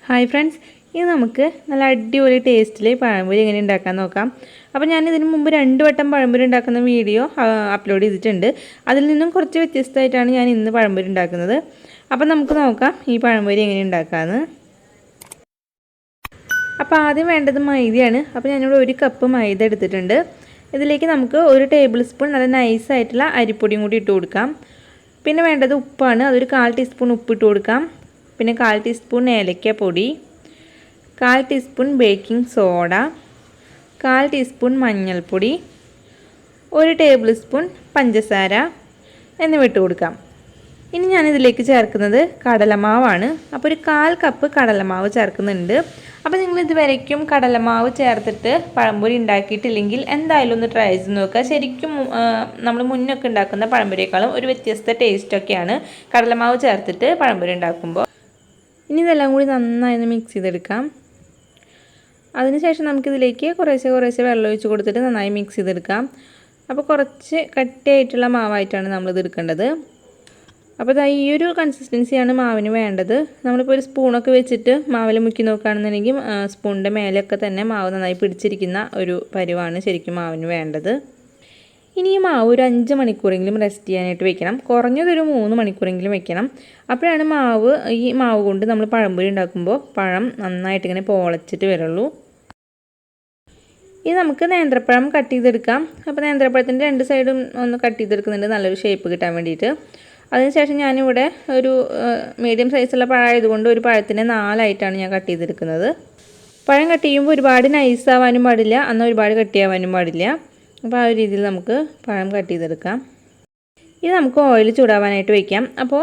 Hi friends, ഇത് നമുക്ക് നല്ല അടിപൊളി ടേസ്റ്റിൽ പഴംപൊരി എങ്ങനെ ഉണ്ടാക്കാൻ നോക്കാം. അപ്പോൾ ഞാൻ ഇതിന് മുമ്പ് 2 വട്ടം പഴംപൊരി ഉണ്ടാക്കുന്ന വീഡിയോ അപ്ലോഡ് ചെയ്തിട്ടുണ്ട്. അതിൽ നിന്നും കുറച്ച് വ്യത്യസ്തമായിട്ടാണ് ഞാൻ ഇന്ന് പഴംപൊരി ഉണ്ടാക്കുന്നത്. അപ്പോൾ നമുക്ക് നോക്കാം ഈ പഴംപൊരി എങ്ങനെ ഉണ്ടാക്കാമെന്ന്. അപ്പോൾ ആദ്യം വേണ്ടത് മൈദയാണ്. അപ്പോൾ ഞാനിവിടെ 1 കപ്പ് മൈദ എടുത്തിട്ടുണ്ട്. ഇതിലേക്ക് നമുക്ക് 1 ടേബിൾ സ്പൂൺ നല്ല നൈസായിട്ടുള്ള അരിപ്പൊടിയും കൂടി ഇട്ട് കൊടുക്കാം. പിന്നെ വേണ്ടത് ഉപ്പാണ്. അതൊരു 1/4 ടീസ്പൂൺ ഉപ്പ് ഇട്ട് കൊടുക്കാം. പിന്നെ 1/4 ടീസ്പൂൺ ഏലക്കപ്പൊടി, 1/4 ടീസ്പൂൺ ബേക്കിംഗ് സോഡ, 1/4 ടീസ്പൂൺ മഞ്ഞൾപ്പൊടി, 1 ടേബിൾ സ്പൂൺ പഞ്ചസാര എന്നിവ ഇട്ട് കൊടുക്കാം. ഇനി ഞാനിതിലേക്ക് ചേർക്കുന്നത് കടലമാവാണ്. അപ്പോൾ ഒരു 1/4 കപ്പ് കടലമാവ് ചേർക്കുന്നുണ്ട്. അപ്പോൾ നിങ്ങൾ ഇതുവരയ്ക്കും കടലമാവ് ചേർത്തിട്ട് പഴംപൊരി ഉണ്ടാക്കിയിട്ടില്ലെങ്കിൽ എന്തായാലും ഒന്ന് ട്രൈ ചെയ്ത് നോക്കുക. ശരിക്കും നമ്മൾ മുന്നൊക്കെ ഉണ്ടാക്കുന്ന പഴംപൊരിയേക്കാളും ഒരു വ്യത്യസ്ത ടേസ്റ്റൊക്കെയാണ് കടലമാവ് ചേർത്തിട്ട് പഴംപൊരി ഉണ്ടാക്കുമ്പോൾ. ഇനി ഇതെല്ലാം കൂടി നന്നായി ഒന്ന് മിക്സ് ചെയ്തെടുക്കാം. അതിനുശേഷം നമുക്കിതിലേക്ക് കുറേശ്ശെ വെള്ളം ഒഴിച്ച് കൊടുത്തിട്ട് നന്നായി മിക്സ് ചെയ്തെടുക്കാം. അപ്പോൾ കുറച്ച് കട്ടിയായിട്ടുള്ള മാവായിട്ടാണ് നമ്മളിത് എടുക്കേണ്ടത്. അപ്പോൾ ഈ ഒരു കൺസിസ്റ്റൻസിയാണ് മാവിന് വേണ്ടത്. നമ്മളിപ്പോൾ ഒരു സ്പൂണൊക്കെ വെച്ചിട്ട് മാവിൽ മുക്കി നോക്കുകയാണെന്നുണ്ടെങ്കിൽ സ്പൂണിൻ്റെ മേലെയൊക്കെ തന്നെ മാവ് നന്നായി പിടിച്ചിരിക്കുന്ന ഒരു പരുവാണ് ശരിക്കും മാവിന് വേണ്ടത്. ഇനി ഈ മാവ് ഒരു 5 മണിക്കൂറെങ്കിലും റെസ്റ്റ് ചെയ്യാനായിട്ട് വെക്കണം. കുറഞ്ഞതൊരു 3 മണിക്കൂറെങ്കിലും വെക്കണം. അപ്പോഴാണ് ഈ മാവ് കൊണ്ട് നമ്മൾ പഴംപൊരി ഉണ്ടാക്കുമ്പോൾ പഴം നന്നായിട്ട് ഇങ്ങനെ പോളച്ചിട്ട് വരുള്ളൂ. ഇനി നമുക്ക് നേന്ത്രപ്പഴം കട്ട് ചെയ്തെടുക്കാം. അപ്പോൾ നേന്ത്രപ്പഴത്തിൻ്റെ 2 സൈഡും ഒന്ന് കട്ട് ചെയ്തെടുക്കുന്നുണ്ട് നല്ലൊരു ഷേപ്പ് കിട്ടാൻ വേണ്ടിയിട്ട്. അതിനുശേഷം ഞാനിവിടെ ഒരു മീഡിയം സൈസുള്ള പഴമായതുകൊണ്ട് ഒരു പഴത്തിനെ 4 ആയിട്ടാണ് ഞാൻ കട്ട് ചെയ്തെടുക്കുന്നത്. പഴം കട്ട് ചെയ്യുമ്പോൾ ഒരുപാട് നൈസാവാനും പാടില്ല, എന്നാൽ ഒരുപാട് കട്ടിയാവാനും പാടില്ല. അപ്പോൾ ആ ഒരു രീതിയിൽ നമുക്ക് പഴം കട്ട് ചെയ്തെടുക്കാം. ഇത് നമുക്ക് ഓയിൽ ചൂടാവാനായിട്ട് വയ്ക്കാം. അപ്പോൾ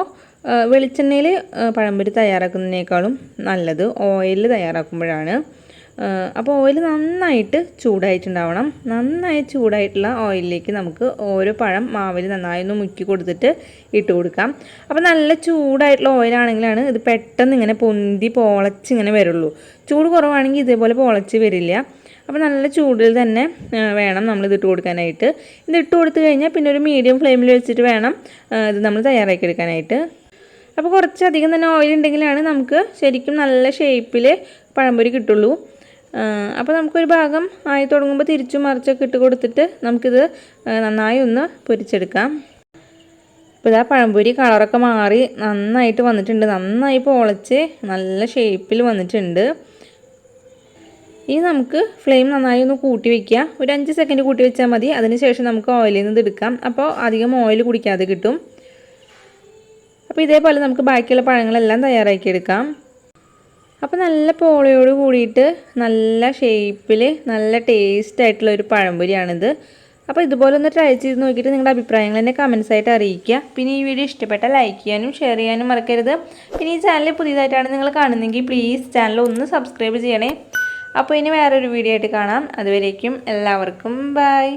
വെളിച്ചെണ്ണയിൽ പഴംപൊരി തയ്യാറാക്കുന്നതിനേക്കാളും നല്ലത് ഓയിലിൽ തയ്യാറാക്കുമ്പോഴാണ്. അപ്പോൾ ഓയിൽ നന്നായിട്ട് ചൂടായിട്ടുണ്ടാവണം. നന്നായി ചൂടായിട്ടുള്ള ഓയിലിലേക്ക് നമുക്ക് ഓരോ പഴം മാവിൽ നന്നായി ഒന്ന് മുക്കി കൊടുത്തിട്ട് ഇട്ട് കൊടുക്കാം. അപ്പോൾ നല്ല ചൂടായിട്ടുള്ള ഓയിലാണെങ്കിലാണ് ഇത് പെട്ടെന്ന് ഇങ്ങനെ പൊന്തി പോളച്ചിങ്ങനെ വരുള്ളൂ. ചൂട് കുറവാണെങ്കിൽ ഇതേപോലെ പോളച്ച് വരില്ല. അപ്പോൾ നല്ല ചൂടിൽ തന്നെ വേണം നമ്മളിത് ഇട്ട് കൊടുക്കാനായിട്ട്. ഇത് ഇട്ട് കൊടുത്തു കഴിഞ്ഞാൽ പിന്നെ ഒരു മീഡിയം ഫ്ലെയിമിൽ വെച്ചിട്ട് വേണം ഇത് നമ്മൾ തയ്യാറാക്കി എടുക്കാനായിട്ട്. അപ്പോൾ കുറച്ചധികം തന്നെ ഓയിൽ ഉണ്ടെങ്കിലാണ് നമുക്ക് ശരിക്കും നല്ല ഷേപ്പിൽ പഴംപൊരി കിട്ടുള്ളൂ. അപ്പോൾ നമുക്കൊരു ഭാഗം ആയി തുടങ്ങുമ്പോൾ തിരിച്ചും മറിച്ചൊക്കെ ഇട്ട് കൊടുത്തിട്ട് നമുക്കിത് നന്നായി ഒന്ന് പൊരിച്ചെടുക്കാം. ഇപ്പോൾ ഇതാ പഴംപൊരി കളറൊക്കെ മാറി നന്നായിട്ട് വന്നിട്ടുണ്ട്. നന്നായി പൊളച്ച് നല്ല ഷേപ്പിൽ വന്നിട്ടുണ്ട്. ഇനി നമുക്ക് ഫ്ലെയിം നന്നായി ഒന്ന് കൂട്ടി വയ്ക്കുക. ഒരു 5 സെക്കൻഡ് കൂട്ടി വെച്ചാൽ മതി. അതിനുശേഷം നമുക്ക് ഓയിലിൽ നിന്ന് എടുക്കാം. അപ്പോൾ അധികം ഓയിൽ കുടിക്കാതെ കിട്ടും. അപ്പോൾ ഇതേപോലെ നമുക്ക് ബാക്കിയുള്ള പഴങ്ങളെല്ലാം തയ്യാറാക്കി എടുക്കാം. അപ്പോൾ നല്ല പോളയോട് കൂടിയിട്ട് നല്ല ഷേപ്പിൽ നല്ല ടേസ്റ്റ് ആയിട്ടുള്ള ഒരു പഴംപൊരിയാണിത്. അപ്പോൾ ഇതുപോലെ ഒന്ന് ട്രൈ ചെയ്ത് നോക്കിയിട്ട് നിങ്ങളുടെ അഭിപ്രായങ്ങൾ എന്നെ കമൻസ് ആയിട്ട് അറിയിക്കുക. പിന്നെ ഈ വീഡിയോ ഇഷ്ടപ്പെട്ടാൽ ലൈക്ക് ചെയ്യാനും ഷെയർ ചെയ്യാനും മറക്കരുത്. പിന്നെ ഈ ചാനൽ പുതിയതായിട്ടാണ് നിങ്ങൾ കാണുന്നതെങ്കിൽ പ്ലീസ് ചാനൽ ഒന്ന് സബ്സ്ക്രൈബ് ചെയ്യണേ. അപ്പോൾ ഇനി വേറൊരു വീഡിയോ ആയിട്ട് കാണാം. അതുവരേക്കും എല്ലാവർക്കും ബൈ.